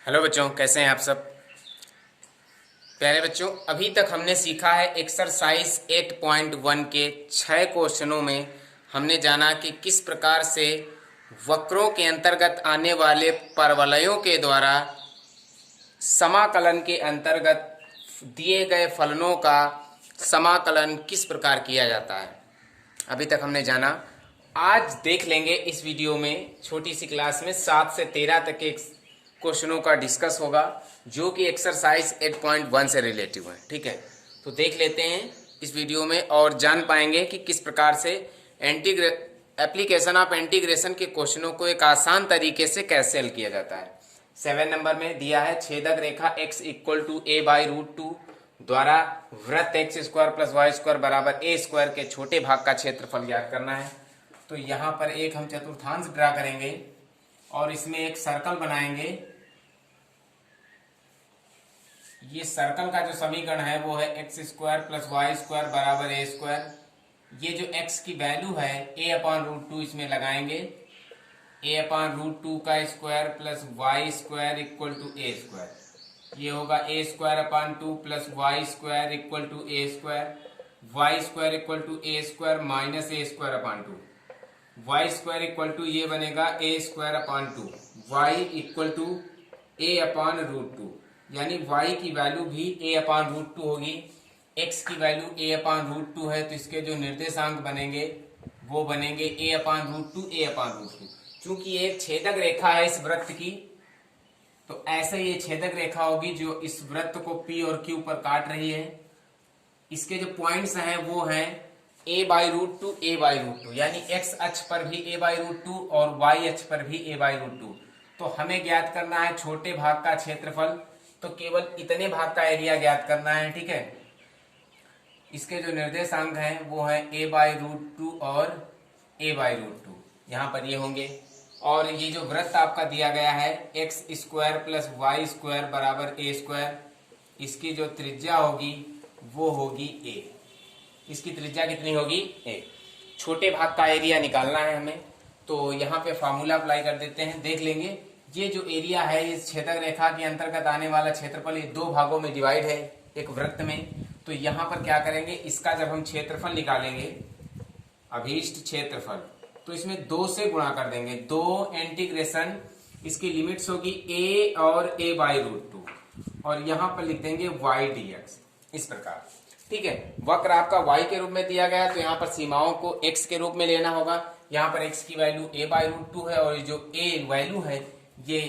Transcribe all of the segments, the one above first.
Hello बच्चों, कैसे हैं आप सब। प्यारे बच्चों, अभी तक हमने सीखा है एक्सरसाइज 8.1 के 6 क्वेश्चनों में हमने जाना कि किस प्रकार से वक्रों के अंतर्गत आने वाले परवलयों के द्वारा समाकलन के अंतर्गत दिए गए फलनों का समाकलन किस प्रकार किया जाता है, अभी तक हमने जाना। आज देख लेंगे इस वीडियो में, छोटी सी क्लास में 7 से 13 तक के क्वेश्चनों का डिस्कस होगा जो कि एक्सरसाइज 8.1 से रिलेटिव है। ठीक है, तो देख लेते हैं इस वीडियो में और जान पाएंगे कि किस प्रकार से एप्लीकेशन ऑफ इंटीग्रेशन के क्वेश्चनों को एक आसान तरीके से कैसे हल किया जाता है। 7 नंबर में दिया है छेदक रेखा x equal to a by root two द्वारा वृत्त x square plus Y square बराबर ए स्क्वायर के छोटे भाग का क्षेत्रफल ज्ञात करना है। तो यहाँ पर एक हम चतुर्थांश ड्रा करेंगे और इसमें एक सर्कल बनाएंगे। ये सर्कल का जो समीकरण है वो है x square plus Y square बराबर ए स्क्वायर। ये जो x की वैल्यू है a अपॉन रूट टू इसमें लगाएंगे, a अपॉन रूट टू का square plus Y square equal to A square. ये होगा A square upon two plus Y square equal to A square, Y square equal to A square minus A square upon two, Y square equal to ये बनेगा A square upon two, Y equal to A upon root two, यानी y की value भी a upon root two होगी। x की value a upon root two है तो इसके जो निर्देशांक बनेंगे वो बनेंगे a upon root two, a upon root two. चूंकि एक छेदक रेखा है इस वृत्त की, तो ऐसे ये छेदक रेखा होगी जो इस वृत्त को P और Q पर काट रही है। इसके जो पॉइंट्स हैं वो हैं a by root two, a by root two, यानी x अक्ष पर भी a बाई रूट टू और y अक्ष पर भी a बाई रूट टू। तो हमें ज्ञात करना है छोटे भाग का क्षेत्रफल, तो केवल इतने भाग का एरिया ज्ञात करना है। ठीक है, इसके जो निर्देशांक हैं वो है a बाई रूट टू और a बाई रूट टू, यहाँ पर ये होंगे। और ये जो वृत्त आपका दिया गया है x square plus Y square बराबर ए स्क्वायर, इसकी जो त्रिज्या होगी वो होगी a। इसकी त्रिज्या कितनी होगी? a। छोटे भाग का एरिया निकालना है हमें, तो यहाँ पे फॉर्मूला अप्लाई कर देते हैं। देख लेंगे ये जो एरिया है इस छेदक रेखा के अंतर्गत आने वाला क्षेत्रफल ये दो भागों में डिवाइड है एक वृत्त में। तो यहाँ पर क्या करेंगे, इसका जब हम क्षेत्रफल निकालेंगे, अभीष्ट क्षेत्रफल, तो इसमें 2 से गुणा कर देंगे। 2 इंटीग्रेशन इसकी लिमिट्स होगी a और a बाई रूट टू, और यहाँ पर लिख देंगे y dx इस प्रकार। ठीक है, वक्र आपका y के रूप में दिया गया तो यहाँ पर सीमाओं को x के रूप में लेना होगा। यहाँ पर x की value a by root two है और ये जो a वैल्यू है ये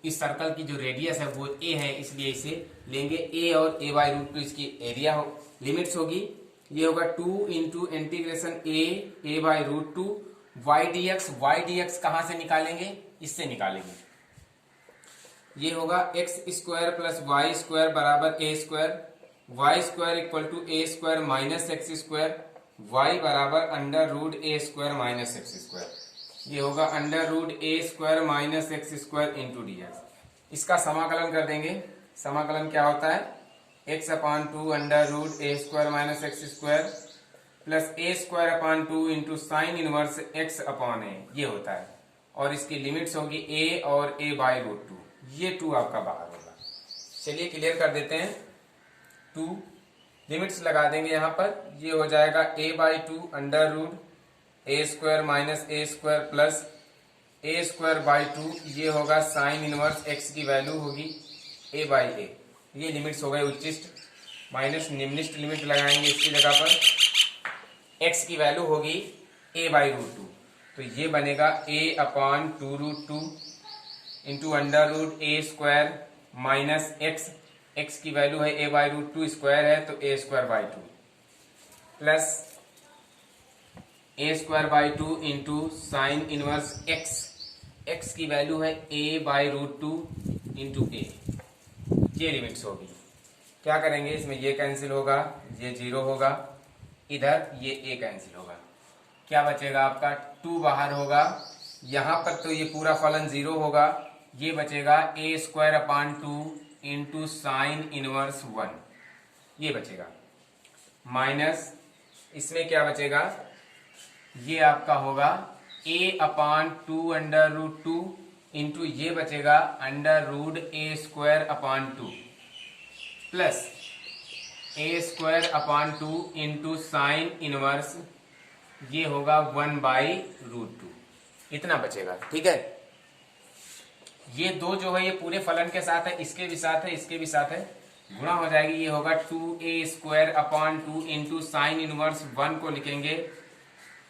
इस सर्कल की जो रेडियस है वो a है, इसलिए इसे लेंगे a और a बाई रूट टू इसकी एरिया हो लिमिट्स होगी। ये होगा 2 into integration a by root two Y D X. Y D X कहाँ से निकालेंगे? इससे निकालेंगे। ये होगा X square plus Y square बराबर ए square, Y square equal to A square minus X square, Y बराबर अंडर रूट ए स्क्वायर माइनस एक्स स्क्वायर। ये होगा अंडर रूट ए square minus X square into D X. इसका समाकलन कर देंगे। समाकलन क्या होता है? X upon two under root A square minus X square plus A square upon two into sine inverse X upon A, ये होता है। और इसकी लिमिट्स होगी a और a बाई रूट टू, ये 2 आपका बाहर होगा। चलिए क्लियर कर देते हैं। 2 लिमिट्स लगा देंगे यहाँ पर। ये हो जाएगा a by two under root A square minus A square plus A square by two, ये होगा साइन इनवर्स एक्स की वैल्यू होगी a बाई ए। ये लिमिट्स हो गए उच्चिष्ट, माइनस निम्निष्ट लिमिट लगाएंगे इसकी जगह पर। x की वैल्यू होगी a बाई रूट टू, तो ये बनेगा a upon two root two into under root A square minus X. X की वैल्यू है a by root two, square है तो a square by two plus A square by two into sine inverse X. X की value है a by root two into A. ये limits होगी। क्या करेंगे, इसमें ये कैंसिल होगा, ये 0 होगा, इधर ये a कैंसिल होगा। क्या बचेगा आपका? 2 बाहर होगा। यहाँ पर तो ये पूरा फलन 0 होगा। ये बचेगा a square upon two into sine inverse 1, ये बचेगा। माइनस इसमें क्या बचेगा? ये आपका होगा a upon two under root two into ये बचेगा अंडर रूट ए स्क्वायर अपॉन 2 प्लस ए square upon 2 into sine inverse ये होगा 1/√2 इतना बचेगा। ठीक है, ये दो जो है ये पूरे फलन के साथ है, इसके भी साथ है, इसके भी साथ है, गुणा हो जाएगी। ये होगा 2a² upon 2 into sine inverse 1 को लिखेंगे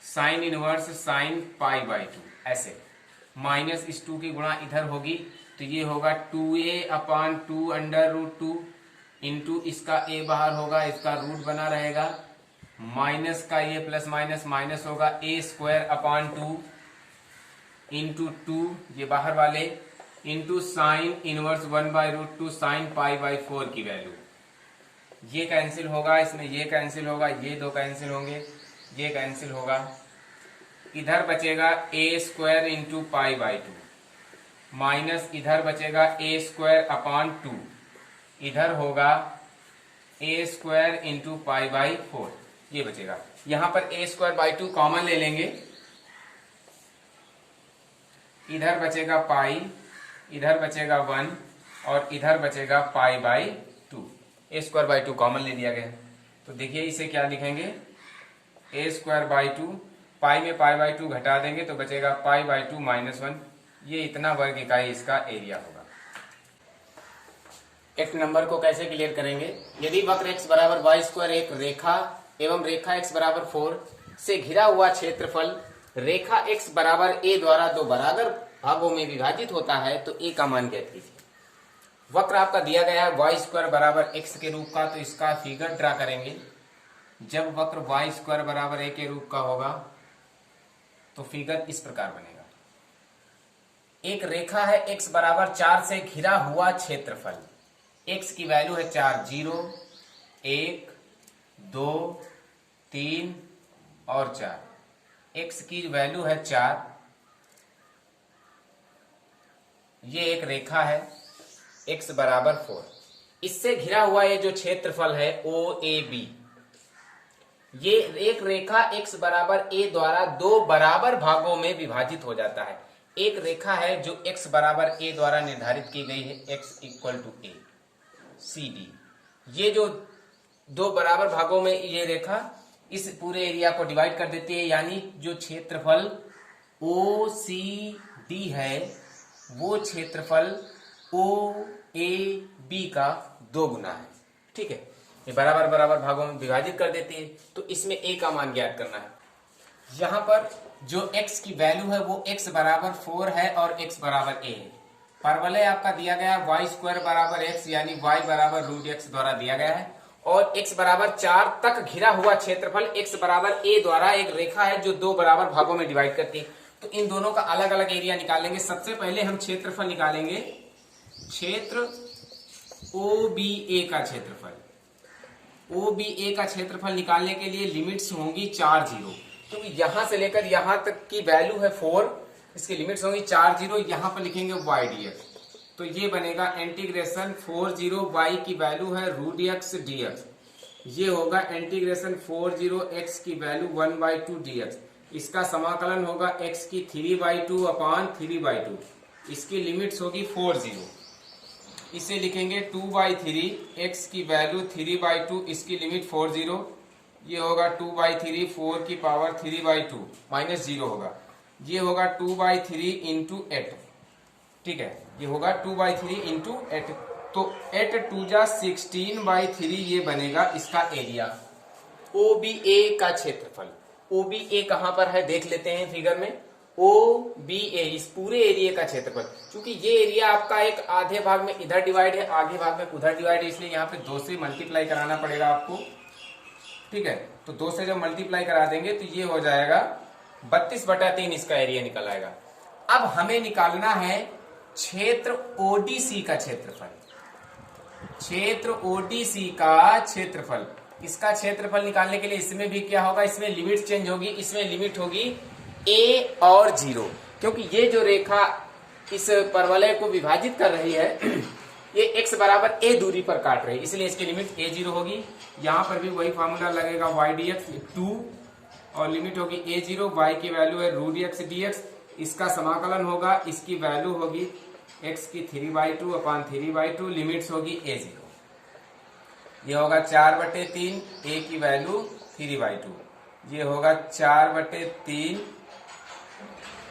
साइन इनवर्स साइन π/2 ऐसे, माइनस इस 2 की गुणा इधर होगी तो ये होगा 2a upon 2 under root 2 into इसका a बाहर होगा, इसका रूट बना रहेगा, माइनस का ये प्लस माइनस माइनस होगा, a² अपॉन 2 इंटू 2 ये बाहर वाले इंटू साइन इनवर्स 1/√2 साइन π/4 की वैल्यू, ये कैंसिल होगा, इसमें ये कैंसिल होगा, ये दो कैंसिल होंगे, ये कैंसिल होगा, इधर बचेगा a² इंटू π/2 माइनस इधर बचेगा a² अपॉन 2, इधर होगा a² इंटू π/4 ये बचेगा। यहां पर a²/2 कॉमन ले लेंगे, इधर बचेगा पाई, इधर बचेगा 1 और इधर बचेगा π/2, a²/2 कॉमन ले लिया गया। तो देखिए इसे क्या लिखेंगे, a²/2 पाई में π/2 घटा देंगे तो बचेगा π/2 -1, ये इतना वर्ग इकाई इसका एरिया होगा। एक नंबर को कैसे क्लियर करेंगे, यदि वक्र x बराबर y² एक रेखा एवं रेखा x बराबर 4 से घिरा हुआ क्षेत्रफल रेखा x बराबर a द्वारा दो बराबर भागों में विभाजित होता है तो a का मान ज्ञात कीजिए। वक्र आपका दिया गया है y² बराबर x के रूप का, तो इसका फिगर ड्रा करेंगे। जब वक्र y² बराबर a के रूप का होगा तो फिगर इस प्रकार बनेगा। एक रेखा है x बराबर 4 से घिरा हुआ क्षेत्रफल, x की वैल्यू है 4, 0, 1, 2, 3 और 4, x की वैल्यू है 4। ये एक रेखा है x बराबर 4, इससे घिरा हुआ ये जो क्षेत्रफल है OAB, ये एक रेखा x बराबर a द्वारा दो बराबर भागों में विभाजित हो जाता है। एक रेखा है जो x बराबर a द्वारा निर्धारित की गई है, x = a, CD। ये जो दो बराबर भागों में ये रेखा इस पूरे एरिया को डिवाइड कर देती है, यानी जो क्षेत्रफल OCD है वो क्षेत्रफल OAB का 2 गुना है। ठीक है, ये बराबर बराबर भागों में विभाजित कर देती है, तो इसमें a का मान ज्ञात करना है। यहाँ पर जो x की वैल्यू है वो x बराबर 4 है और x बराबर a है। परवलय आपका दिया गया y² बराबर x यानी y बराबर √x द्वारा दिया गया है, और x बराबर 4 तक घिरा हुआ क्षेत्रफल x बराबर a द्वारा एक रेखा है जो दो बराबर भागों में डिवाइड करती है। तो इन दोनों का अलग अलग एरिया निकालेंगे। सबसे पहले हम क्षेत्रफल निकालेंगे, क्षेत्र OBA का क्षेत्रफल। OBA का क्षेत्रफल निकालने के लिए लिमिट्स होंगी 4, 0, क्योंकि यहां से लेकर यहां तक की वैल्यू है 4, इसकी लिमिट्स होंगी 4, 0, यहां पर लिखेंगे y dx, तो ये बनेगा इंटीग्रेशन 40 y की वैल्यू है √x dx, ये होगा इंटीग्रेशन 40 x की वैल्यू 1/2 dx, इसका समाकलन होगा x की 3/2 अपॉन 3/2, इसकी लिमिट्स होगी 40, इसे लिखेंगे 2/3 x की वैल्यू 3/2, इसकी लिमिट 40, ये होगा 2/3 4 की पावर 3/2 -0 होगा, ये होगा 2/3 इंटू 8। ठीक है, ये होगा 2/3 इंटू 8, तो 8 2 जा 16/3 ये बनेगा इसका एरिया। OBA का क्षेत्रफल, OBA कहां पर है देख लेते हैं फिगर में। OBA इस पूरे एरिया का क्षेत्रफल, क्योंकि ये एरिया आपका एक आधे भाग में इधर डिवाइड है, आधे भाग में उधर डिवाइड है, इसलिए यहाँ पे 2 से मल्टीप्लाई कराना पड़ेगा आपको। ठीक है, तो 2 से जब मल्टीप्लाई करा देंगे तो ये हो जाएगा 32/3, इसका एरिया निकल आएगा। अब हमें निकालना है क्षेत्र ODC का क्षेत्रफल। क्षेत्र ODC का क्षेत्रफल, इसका क्षेत्रफल निकालने के लिए इसमें भी क्या होगा, इसमें लिमिट चेंज होगी, इसमें लिमिट होगी a और 0, क्योंकि ये जो रेखा इस परवलय को विभाजित कर रही है ये x बराबर a दूरी पर काट रही है, इसलिए इसकी लिमिट a0 होगी। यहाँ पर भी वही फॉर्मूला लगेगा y dx 2 और लिमिट होगी a0, y की वैल्यू है √x dx, इसका समाकलन होगा, इसकी वैल्यू होगी x की 3/2 अपान 3/2, लिमिट्स होगी a0। ये होगा 4/3, a की वैल्यू 3/2, ये होगा 4/3,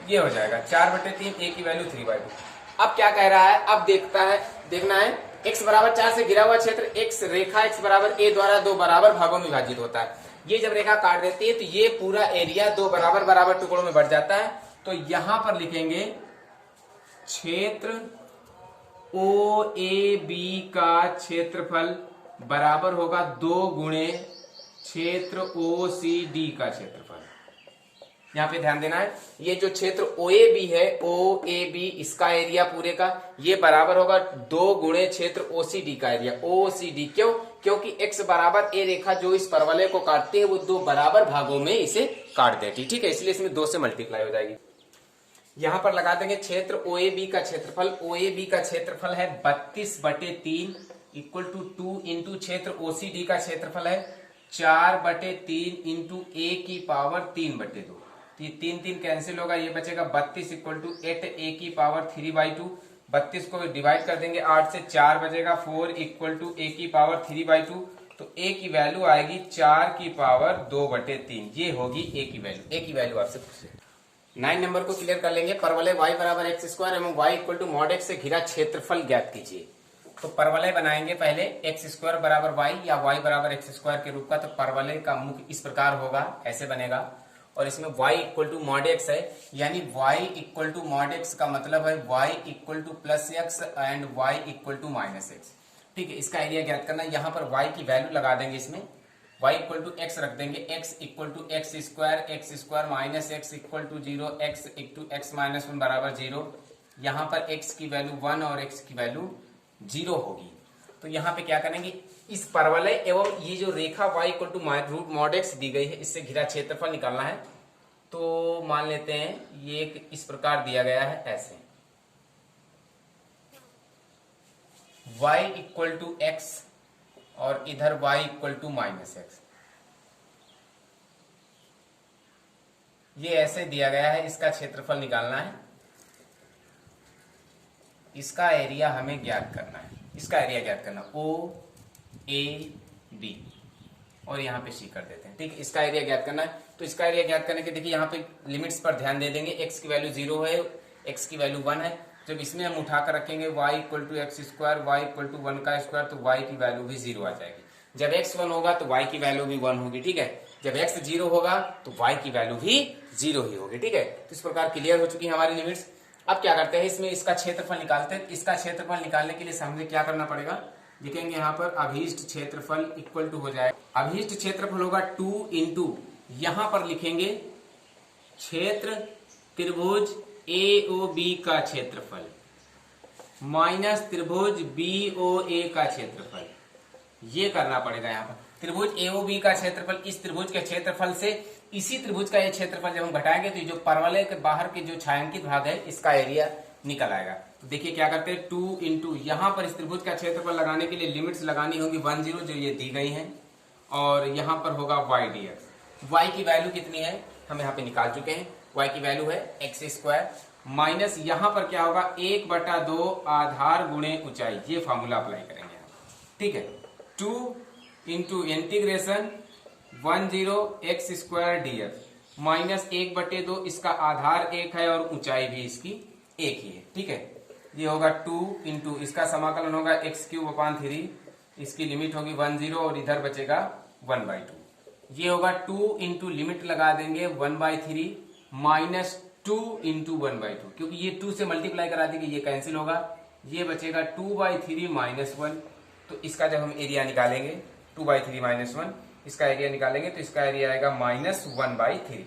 ये हो जाएगा 4/3, a की वैल्यू 3/2। अब क्या कह रहा है, अब देखना है x बराबर 4 से घिरा हुआ क्षेत्र, x रेखा x बराबर a द्वारा दो बराबर भागों में विभाजित होता है। ये जब रेखा काट देती है तो ये पूरा एरिया दो बराबर बराबर टुकड़ों में बढ़ जाता है। तो यहां पर लिखेंगे क्षेत्र OAB का क्षेत्रफल बराबर होगा 2 गुणे क्षेत्र OCD का क्षेत्रफल। यहां पे ध्यान देना है, ये जो क्षेत्र OAB है, OAB इसका एरिया पूरे का ये बराबर होगा 2 गुणे क्षेत्र OCD का एरिया। OCD क्यों? क्योंकि x बराबर a रेखा जो इस परवलय को काटती है वो दो बराबर भागों में इसे काट देती, ठीक है, इसलिए इसमें 2 से मल्टीप्लाई हो जाएगी। यहां पर लगा देंगे क्षेत्र OAB का क्षेत्रफल। OAB का क्षेत्रफल है 32/3 इक्वल टू 2 इंटू क्षेत्र OCD का क्षेत्रफल है 4/3 इंटू a की पावर 3/2। 3 कैंसिल होगा, ये बचेगा 32 इक्वल टू 8a की पावर 3/2। 32 को डिवाइड कर देंगे 8 से, 4 बचेगा 4 इक्वल टू a की पावर 3/2। तो a की वैल्यू आएगी 4 की पावर 2/3, ये होगी a की वैल्यू। a की वैल्यू आपसे पूछे। 9 नंबर को क्लियर कर लेंगे। परवलय y बराबर x² एवं y equal to mod x से घिरा क्षेत्रफल ज्ञात कीजिए। तो परवलय बनाएंगे पहले x² बराबर y या y बराबर x² के रूप का। तो परवलय का मुख इस प्रकार होगा, ऐसे बनेगा, और इसमें y equal to mod x है, यानी y equal to mod x का मतलब है y equal to plus x and y equal to minus x, ठीक है। इसका एरिया ज्ञात करना है। यहाँ पर y की वैल्यू लगा देंगे, इसमें y इक्वल टू x रख देंगे, x equal to x² minus x equal to 0, x equal to x minus 1 बराबर 0। यहाँ पर x की वैल्यू 1 और x की वैल्यू 0 होगी। तो यहाँ पे क्या करेंगे, इस परवलय एवं ये जो रेखा y equal to root mod x दी गई है, इससे घिरा क्षेत्रफल निकालना है। तो मान लेते हैं ये एक इस प्रकार दिया गया है, ऐसे y इक्वल टू x और इधर y equal to minus x, ये ऐसे दिया गया है। इसका क्षेत्रफल निकालना है, इसका एरिया हमें ज्ञात करना है। इसका एरिया ज्ञात करना OAB और यहाँ पे C कर देते हैं, ठीक है। इसका एरिया ज्ञात करना है। तो इसका एरिया ज्ञात करने के देखिए यहाँ पे लिमिट्स पर ध्यान दे देंगे। x की वैल्यू 0 है, x की वैल्यू 1 है। जब इसमें हम उठाकर रखेंगे y equal to x square, y equal to 1 का स्क्वायर, तो y की वैल्यू भी 0 आ जाएगी। जब x 1 होगा तो y की वैल्यू भी 1 होगी, ठीक है। जब x 0 होगा तो y की वैल्यू भी 0 ही होगी, ठीक है। तो इस प्रकार क्लियर हो चुकी है हमारी लिमिट्स। अब क्या करते हैं, इसमें इसका क्षेत्रफल निकालते हैं। इसका क्षेत्रफल निकालने के लिए हमें क्या करना पड़ेगा, लिखेंगे यहाँ पर अभीष्ट क्षेत्रफल इक्वल टू हो जाए, अभीष्ट क्षेत्रफल होगा 2 इंटू, यहाँ पर लिखेंगे क्षेत्र त्रिभुज AOB का क्षेत्रफल माइनस त्रिभुज BOA का क्षेत्रफल, ये करना पड़ेगा। यहाँ पर त्रिभुज AOB का क्षेत्रफल इस त्रिभुज के क्षेत्रफल से इसी त्रिभुज का ये क्षेत्रफल जब हम घटाएंगे तो जो परवलय के बाहर के जो छायांकित भाग है इसका एरिया निकल आएगा। तो देखिए क्या करते हैं, 2 इंटू, यहाँ पर इस त्रिभुज का क्षेत्रफल लगाने के लिए लिमिट्स लगानी होगी 1 0 जो ये दी गई हैं, और यहाँ पर होगा y dx। y की वैल्यू कितनी है हम यहाँ पे निकाल चुके हैं, y की वैल्यू है x² माइनस यहाँ पर क्या होगा 1/2 आधार गुणे ऊंचाई, ये फॉर्मूला अप्लाई करेंगे, ठीक है। 2 into integration 10 x² dx minus 1/2, इसका आधार 1 है और ऊंचाई भी इसकी 1 ही है, ठीक है। ये होगा 2 इंटू, इसका समाकलन होगा x³ अपान 3, इसकी लिमिट होगी 1 0 और इधर बचेगा 1/2। ये होगा 2 इंटू, लिमिट लगा देंगे 1/3 माइनस 2 इंटू 1/2, क्योंकि ये 2 से मल्टीप्लाई करा देंगे ये कैंसिल होगा, ये बचेगा 2/3 माइनस 1। तो इसका जब हम एरिया निकालेंगे 2/3 माइनस 1, इसका एरिया निकालेंगे तो इसका एरिया आएगा माइनस 1/3,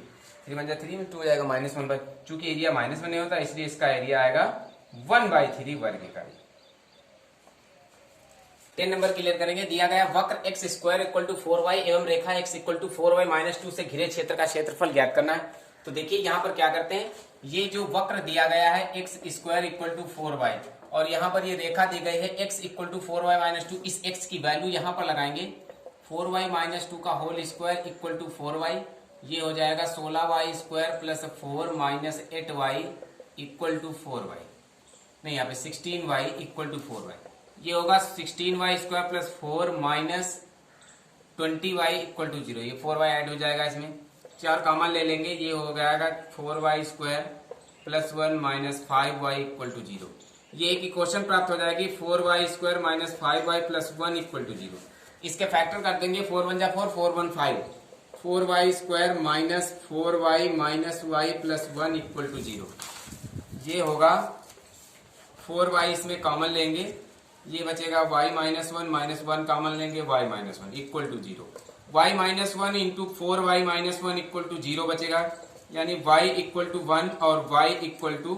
3 में 2 हो जाएगा माइनस 1/, चूंकि एरिया माइनस 1 नहीं होता इसलिए इसका एरिया आएगा 1/3 वर्ग इकाई। 10 नंबर क्लियर करेंगे। दिया गया वक्र x² इक्वल टू 4y एवं रेखा x equal to 4y minus 2 से घिरे क्षेत्र का क्षेत्रफल ज्ञात करना है। तो देखिए यहाँ पर क्या करते हैं, ये जो वक्र दिया गया है x² इक्वल टू 4y और यहाँ पर ये रेखा दी गई है x equal to 4y minus 2, इस x की वैल्यू यहाँ पर लगाएंगे 4y माइनस 2 का whole square equal to 4y ये हो जाएगा 16y² plus 4 minus 8y equal to 4y, नहीं यहाँ पे 16y इक्वल टू 4y। ये होगा 16y² plus 4 minus 20y equal to 0। ये 4y ऐड हो जाएगा, इसमें 4 कॉमन ले लेंगे, ये हो जाएगा 4y² plus 1 minus 5y equal to 0। ये एक इक्वेशन प्राप्त हो जाएगी 4y² minus 5y plus 1 equal to 0। इसके फैक्टर कर देंगे, 4 1 जा 4, 4 1 5, 4y² minus 4y minus y plus 1 equal to 0। ये होगा 4y, इसमें कॉमन लेंगे, ये बचेगा y माइनस 1 माइनस 1 कॉमन लेंगे, y minus 1 equal to 0। y minus 1 into 4y minus 1 equal to 0 बचेगा, यानी y इक्वल टू 1 और y इक्वल टू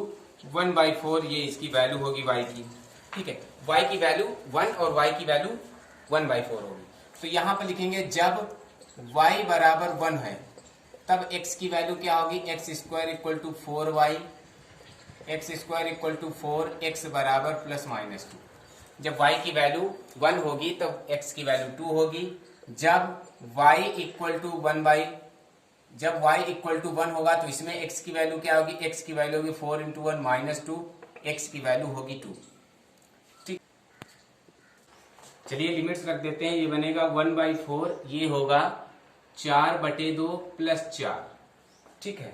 1/4, ये इसकी वैल्यू होगी y की। ठीक है, y की वैल्यू 1 और y की वैल्यू 1/4 होगी। तो यहां पर लिखेंगे जब y बराबर 1 है तब x की वैल्यू क्या होगी, x² equal to 4y, x² equal to 4, x बराबर प्लस माइनस 2। जब y की वैल्यू 1 होगी तब x की वैल्यू 2 होगी। जब y इक्वल टू 1 होगा तो इसमें x की वैल्यू क्या होगी, x की वैल्यू होगी 4 इंटू 1 माइनस 2, x की वैल्यू होगी 2। ठीक, चलिए लिमिट्स रख देते हैं। ये बनेगा 1/4, ये होगा 4/2 प्लस 4। ठीक है,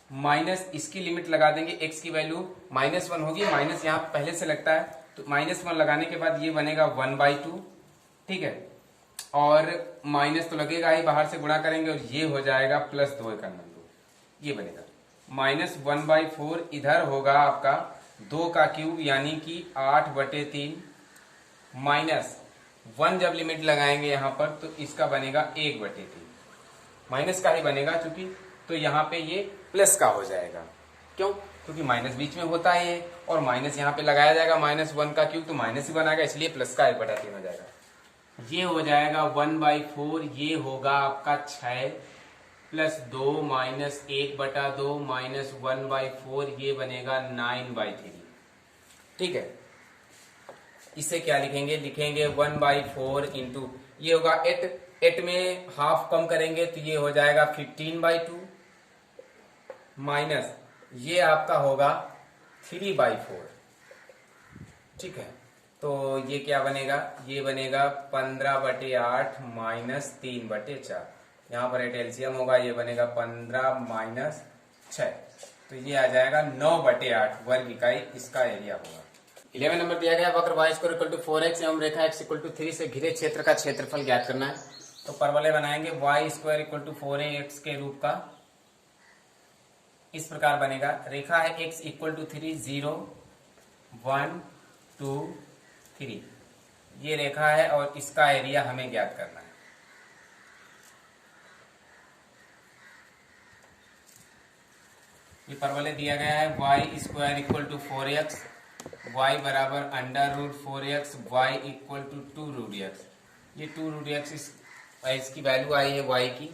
माइनस इसकी लिमिट लगा देंगे, x की वैल्यू -1 होगी, माइनस यहाँ पहले से लगता है तो -1 लगाने के बाद ये बनेगा 1/2। ठीक है, और माइनस तो लगेगा ही, बाहर से गुणा करेंगे और ये हो जाएगा +2 का नंबर, ये बनेगा -1/4। इधर होगा आपका 2 का क्यूब यानी कि 8/3 माइनस 1 जब लिमिट लगाएंगे यहाँ पर तो इसका बनेगा 1/3, माइनस का ही बनेगा चूंकि, तो यहाँ पे ये प्लस का हो जाएगा। क्यों? क्योंकि माइनस बीच में होता है और माइनस यहाँ पे लगाया जाएगा, -1 का क्यूब तो माइनस ही बनाएगा, इसलिए प्लस का 1/3 हो जाएगा। ये हो जाएगा 1/4, ये होगा आपका 6 प्लस 2 माइनस 1/2 माइनस 1/4, ये बनेगा 9/3। ठीक है, इसे क्या लिखेंगे, लिखेंगे 1/4 इंटू, ये होगा 8 में हाफ कम करेंगे तो ये हो जाएगा 15/2 माइनस ये आपका होगा 3/4। ठीक है, तो ये क्या बनेगा, ये बनेगा 15/8 माइनस 3/4। यहाँ पर एलसीएम होगा, ये बनेगा 15 माइनस 6, तो ये आ जाएगा 9/8 वर्ग इकाई इसका एरिया होगा। 11 नंबर दिया गया, वक्र y² इक्वल टू 4x एवं रेखा x इक्वल टू 3 से घिरे क्षेत्र का क्षेत्रफल ज्ञात करना है। तो परवलय बनाएंगे, y² इक्वल टू 4ax के रूप का इस प्रकार बनेगा। रेखा है x इक्वल टू 3, 0 1 2 3, ये रेखा है और इसका एरिया हमें ज्ञात करना है। ये परवलय दिया गया है y² equal to 4x, y बराबर √4x, y equal to 2√x। ये 2√x इसकी वैल्यू आई है y की,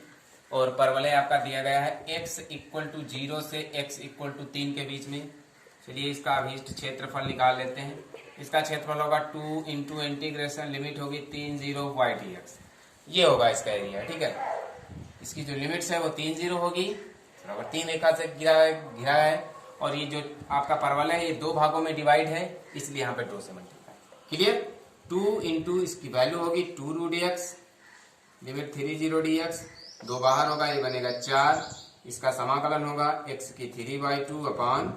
और परवलय आपका दिया गया है x इक्वल टू 0 से x इक्वल टू 3 के बीच में। चलिए इसका अभीष्ट क्षेत्रफल निकाल लेते हैं। इसका क्षेत्रफल होगा 2 इंटू इंटीग्रेशन लिमिट होगी 3 0 y dx, ये होगा इसका एरिया। ठीक है, इसकी जो लिमिट्स है वो 3 0 होगी, बराबर 3 रेखा से घिरा है और ये जो आपका परवलय है ये 2 भागों में डिवाइड है, इसलिए यहाँ पे 2 से मल्टीप्लाई। क्लियर, 2 इंटू इसकी वैल्यू होगी 2√x, लिमिट 3 0 dx, 2 बाहर होगा, ये बनेगा 4, इसका समाकलन होगा x की 3/2 अपान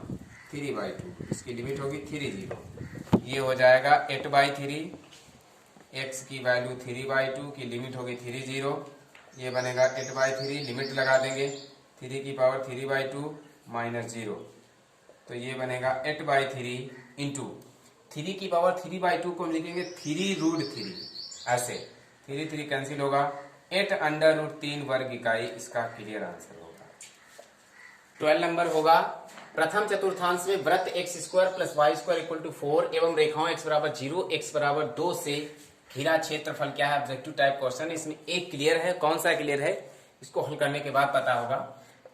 3/2, इसकी लिमिट होगी 3 0, ये हो जाएगा 8/3, x की वैल्यू 3/2 की लिमिट होगी 3 0, ये बनेगा 8/3, लिमिट लगा देंगे 3 की पावर 3/2 माइनस 0, तो ये बनेगा 8/3 इंटू 3 की पावर 3/2 को हम लिखेंगे 3√3, ऐसे 3 3 कैंसिल होगा, 8√3 वर्ग इकाई इसका क्लियर आंसर होगा। 12 नंबर होगा, प्रथम चतुर्थांश में वृत्त x² plus y² equal to 4 एवं रेखाओं x बराबर 0 x बराबर 2 से घिरा क्षेत्रफल क्या है। ऑब्जेक्टिव टाइप क्वेश्चन है, इसमें एक क्लियर है। कौन सा क्लियर है इसको हल करने के बाद पता होगा।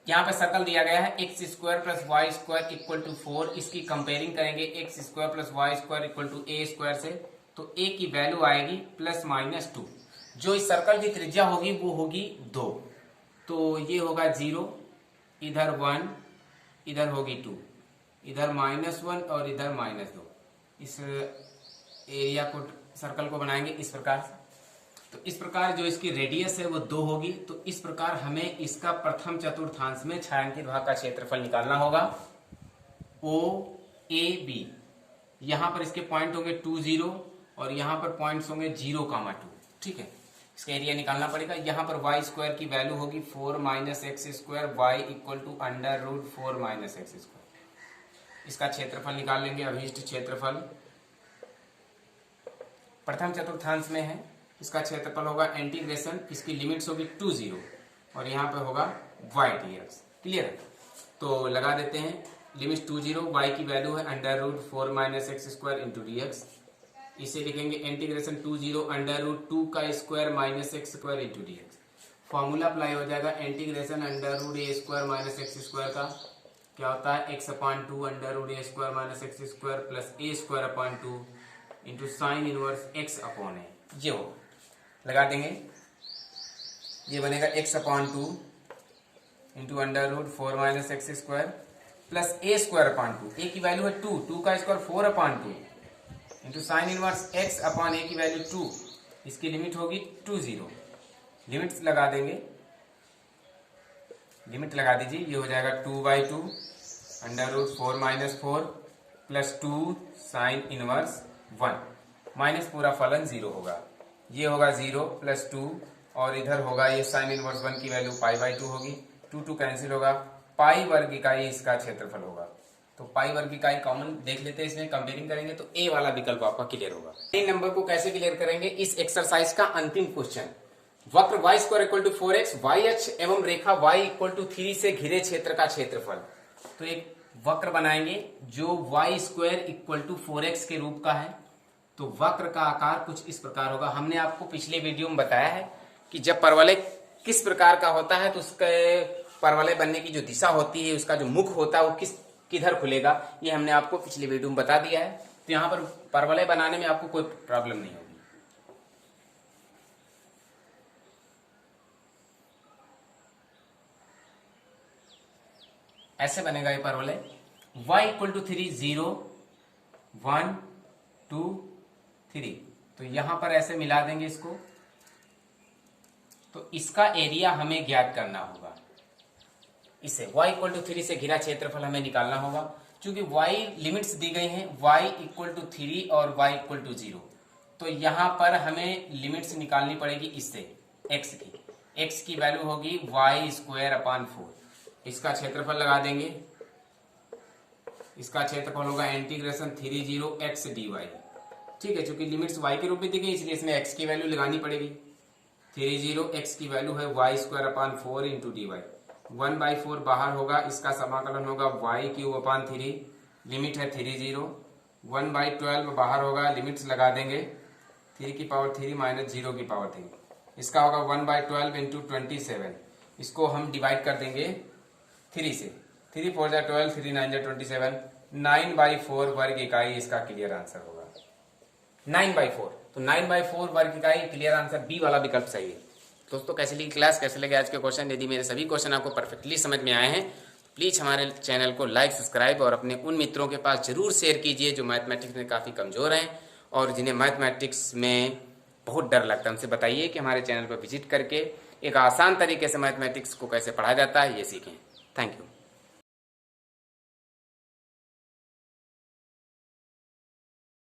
यहाँ पे सर्कल दिया गया है x² plus y² equal to 4, इसकी कंपेयरिंग करेंगे x² plus y² equal to a² से, तो a की वैल्यू आएगी +-2। जो इस सर्कल की त्रिज्या होगी वो होगी 2, तो ये होगा 0, इधर 1, इधर होगी 2, इधर -1 और इधर -2। इस एरिया को, सर्कल को बनाएंगे इस प्रकार से। तो इस प्रकार जो इसकी रेडियस है वो 2 होगी। तो इस प्रकार हमें इसका प्रथम चतुर्थांश में छायांकित भाग का क्षेत्रफल निकालना होगा। ओ ए बी, यहां पर इसके पॉइंट होंगे 2, 0 और यहां पर पॉइंट्स होंगे 0, 2। ठीक है, इसका एरिया निकालना पड़ेगा। यहां पर y स्क्वायर की वैल्यू होगी 4 - x square, y equal to √4 - x square. इसका क्षेत्रफल निकाल लेंगे, अभीष्ट क्षेत्रफल प्रथम चतुर्थांश में है। इसका क्षेत्रफल होगा इंटीग्रेशन, इसकी लिमिट्स होगी 2, 0 और यहाँ पे होगा y dx। क्लियर है? तो लगा देते हैं लिमिट 2, 0, y की वैल्यू है √4 - x स्क्वायर इंटू dx। इसे लिखेंगे इंटीग्रेशन 2, 0 √2 का square minus x square into dx। Formula apply हो जाएगा integration √a square minus x square का क्या होता है x/2 √a square minus x square plus a square /2 into sine inverse x/a। ये हो लगा देंगे, ये बनेगा x/2 into √4 - x square plus a square /2। a की वैल्यू है 2, 2 का square 4/2 into sine inverse x/a की वैल्यू 2, इसकी लिमिट होगी 2, 0। लिमिट्स लगा देंगे, लिमिट लगा दीजिए, ये हो जाएगा 2/2 √4 - 4 प्लस 2 साइन इनवर्स 1 माइनस पूरा फलन 0 होगा। ये होगा 0 प्लस 2 और इधर होगा ये साइन इनवर्स 1 की वैल्यू π/2 होगी। 2, 2 कैंसिल होगा, पाई वर्ग इकाई इसका क्षेत्रफल होगा। तो पाई वर्ग इकाई कॉमन देख लेते हैं, इसमें कंपेयरिंग करेंगे तो ए वाला विकल्प आपका क्लियर होगा। 3 नंबर को कैसे क्लियर करेंगे, इस एक्सरसाइज का अंतिम क्वेश्चन। वक्र y square equal to 4x, y अक्ष एवं रेखा y इक्वल टू 3 से घिरे क्षेत्र का क्षेत्रफल। तो एक वक्र बनाएंगे जो y square equal to 4x के रूप का है। तो वक्र का आकार कुछ इस प्रकार होगा। हमने आपको पिछले वीडियो में बताया है कि जब परवलय किस प्रकार का होता है तो उसके परवलय बनने की जो दिशा होती है, उसका जो मुख होता है वो किधर खुलेगा, ये हमने आपको पिछले वीडियो में बता दिया है। तो यहाँ पर परवलय बनाने में आपको कोई प्रॉब्लम नहीं होगी। ऐसे बनेगा ये परवलय y इक्वल टू 3, 0, 1, 2, 3। तो यहां पर ऐसे मिला देंगे इसको। तो इसका एरिया हमें ज्ञात करना होगा। इसे y इक्वल टू 3 से घिरा क्षेत्रफल हमें निकालना होगा। क्योंकि y लिमिट्स दी गई हैं, y इक्वल टू 3 और y इक्वल टू 0। तो यहां पर हमें लिमिट्स निकालनी पड़ेगी इससे x की। x की वैल्यू होगी y स्क्वायर / 4। इसका क्षेत्रफल लगा देंगे। इसका क्षेत्रफल होगा इंटीग्रेशन 3, 0 x dy। ठीक है, चूंकि लिमिट्स y के रूप में दी गई इसलिए इसमें x की वैल्यू लगानी पड़ेगी। 3, 0 x की वैल्यू है y स्क्वायर / 4 इंटू dy। 1/4 बाहर होगा, इसका समाकलन होगा y³ / 3। लिमिट है 3, 0। 1/12 बाहर होगा, लिमिट्स लगा देंगे 3 की पावर 3 माइनस 0 की पावर 3। इसका होगा 1/12 इंटू 27। इसको हम डिवाइड कर देंगे 3 से। 3 4 12, 3 9 27, 9/4 वर्ग इकाई इसका क्लियर आंसर होगा। 9/4, तो 9/4 वर्ग इकाई क्लियर आंसर बी वाला विकल्प सही है। दोस्तों कैसे लगी क्लास, कैसे लगे आज के क्वेश्चन? यदि मेरे सभी क्वेश्चन आपको परफेक्टली समझ में आए हैं तो प्लीज हमारे चैनल को लाइक, सब्सक्राइब और अपने उन मित्रों के पास जरूर शेयर कीजिए जो मैथमेटिक्स में काफ़ी कमज़ोर हैं और जिन्हें मैथमेटिक्स में बहुत डर लगता है। उनसे बताइए कि हमारे चैनल पर विजिट करके एक आसान तरीके से मैथमेटिक्स को कैसे पढ़ा जाता है ये सीखें। Thank you.